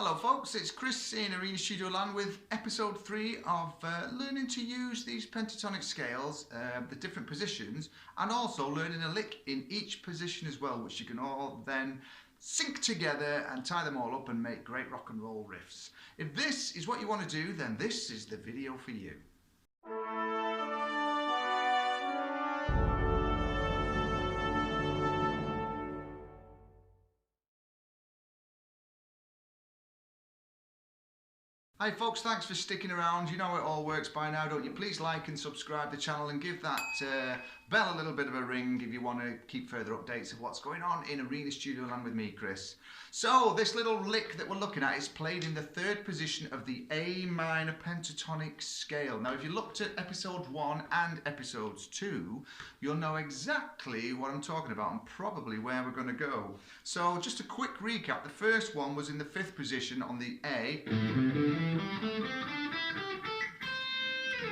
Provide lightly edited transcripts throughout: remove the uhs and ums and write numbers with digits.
Hello folks, it's Chris in Arena Studio Land with episode 3 of learning to use these pentatonic scales, the different positions, and also learning a lick in each position as well, which you can all then sync together and tie them all up and make great rock and roll riffs. If this is what you want to do, then this is the video for you. Hi folks, thanks for sticking around. You know it all works by now, don't you? Please like and subscribe to the channel and give that bell a little bit of a ring if you want to keep further updates of what's going on in Arena Studio Land with me, Chris. So this little lick that we're looking at is played in the third position of the A minor pentatonic scale. Now if you looked at episode 1 and episodes 2, you'll know exactly what I'm talking about and probably where we're going to go. So just a quick recap, the first one was in the 5th position on the A.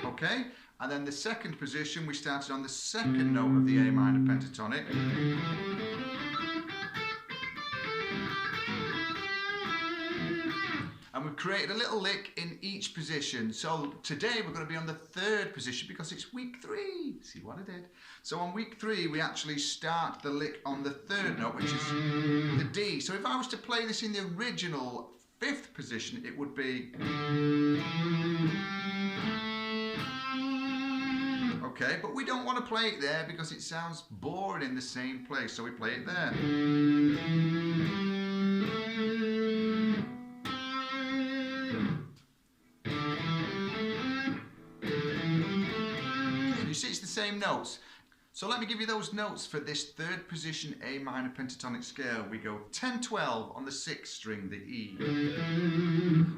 Okay, and then the second position we started on the second note of the A minor pentatonic. And we've created a little lick in each position. So today we're going to be on the 3rd position because it's week 3. See what I did? So on week 3 we actually start the lick on the 3rd note, which is the D. So if I was to play this in the original 5th position, it would be. Okay, but we don't want to play it there because it sounds boring in the same place, so we play it there. So you see it's the same notes. So let me give you those notes for this 3rd position A minor pentatonic scale. We go 10-12 on the 6th string, the E.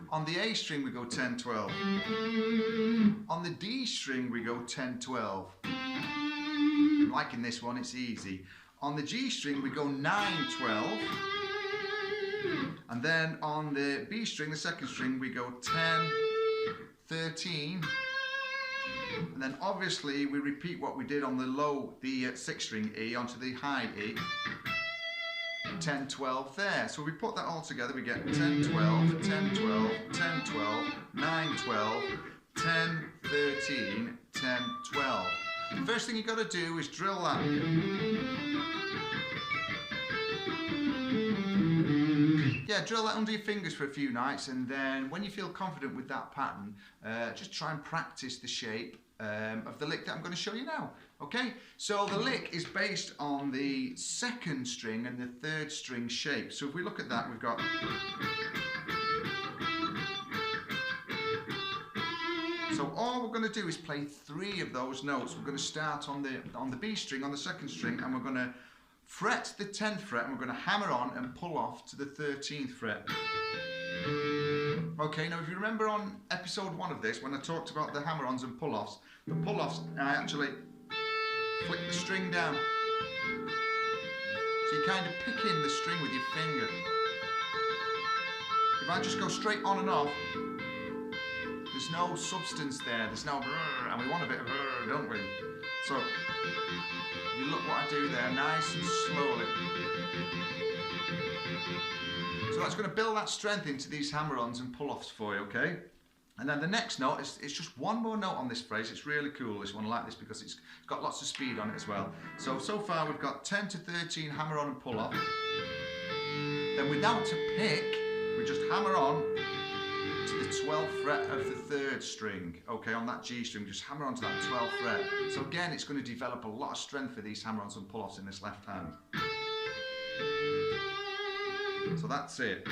On the A string we go 10-12. On the D string we go 10-12. I'm liking this one, it's easy. On the G string we go 9-12. And then on the B string, the 2nd string, we go 10-13. And then obviously we repeat what we did on the low, the 6th string E onto the high E. 10-12 there. So we put that all together, we get 10-12, 10-12, 10-12, 9-12, 10-13, 10-12. The first thing you've got to do is drill that. Yeah, drill that under your fingers for a few nights, and then when you feel confident with that pattern, just try and practice the shape of the lick that I'm going to show you now. Okay, so the lick is based on the 2nd string and the 3rd string shape. So if we look at that, we've got. So all we're going to do is play 3 of those notes. We're going to start on the B string, on the 2nd string, and we're going to fret the 10th fret, and we're going to hammer on and pull off to the 13th fret. Okay, now if you remember on episode 1 of this, when I talked about the hammer-ons and pull-offs, the pull-offs, I actually flick the string down. So you kind of pick in the string with your finger. If I just go straight on and off, there's no substance there, there's no brrr, and we want a bit of brrr, don't we? So, you look what I do there, nice and slowly. So that's going to build that strength into these hammer-ons and pull-offs for you, okay? And then the next note, it's just one more note on this phrase. It's really cool, this one. I like this because it's got lots of speed on it as well. So far we've got 10-13 hammer-on and pull-off. Then without a pick, we just hammer on to the 12th fret of the 3rd string, okay, on that G string, just hammer onto that 12th fret. So again, it's going to develop a lot of strength for these hammer-ons and pull-offs in this left hand. So that's it.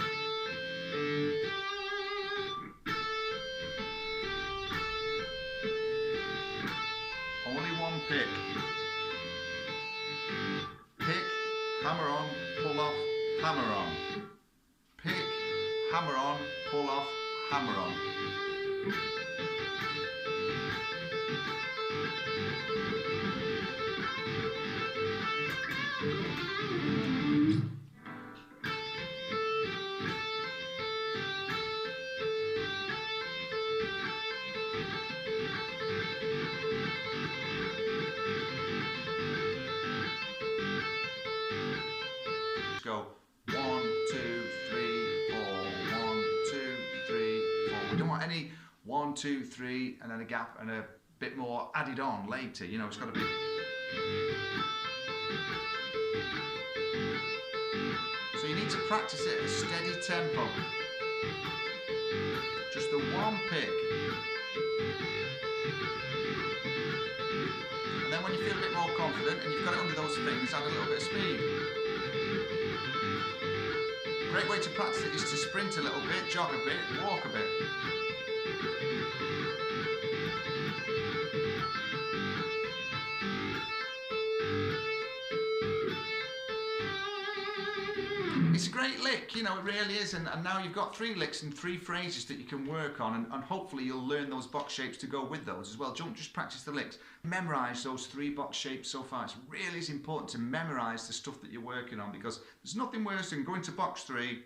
Only one pick. Pick, hammer on, pull off, hammer on. Pick, hammer on, pull off, hammer on. Go 1, 2, 3, 4, 1, any 1, 2, 3, and then a gap and a bit more added on later. You know, it's got to be. So you need to practice it at a steady tempo. Just the one pick. And then when you feel a bit more confident and you've got it under those fingers, add a little bit of speed. A great way to practice it is to sprint a little bit, jog a bit, walk a bit. It's a great lick, you know, it really is, and now you've got 3 licks and 3 phrases that you can work on, and hopefully you'll learn those box shapes to go with those as well. Don't just practice the licks. Memorise those 3 box shapes so far. It's really important to memorise the stuff that you're working on, because there's nothing worse than going to box 3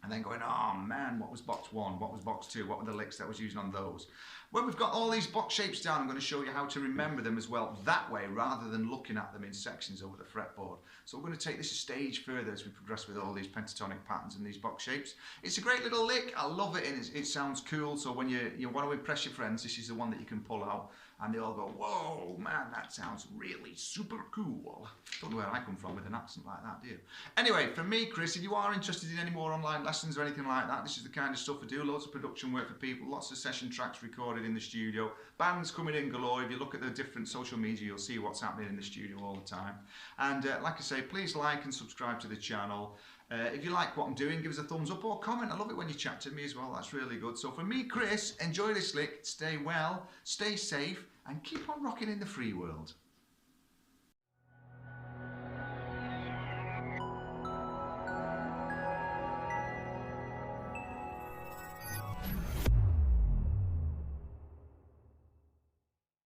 and then going, oh man, what was box 1, what was box 2, what were the licks that I was using on those? When we've got all these box shapes down, I'm going to show you how to remember them as well that way, rather than looking at them in sections over the fretboard. So we're going to take this a stage further as we progress with all these pentatonic patterns and these box shapes. It's a great little lick, I love it, and it sounds cool, so when you want to impress your friends, this is the one that you can pull out, and they all go, whoa, man, that sounds really super cool. Don't know where I come from with an accent like that, do you? Anyway, for me, Chris, if you are interested in any more online lessons or anything like that, this is the kind of stuff I do. Loads of production work for people, lots of session tracks recorded in the studio, bands coming in galore. If you look at the different social media, you'll see what's happening in the studio all the time. And like I say, please like and subscribe to the channel. If you like what I'm doing, give us a thumbs up or comment. I love it when you chat to me as well. That's really good. So for me, Chris, enjoy this lick. Stay well, stay safe, and keep on rocking in the free world.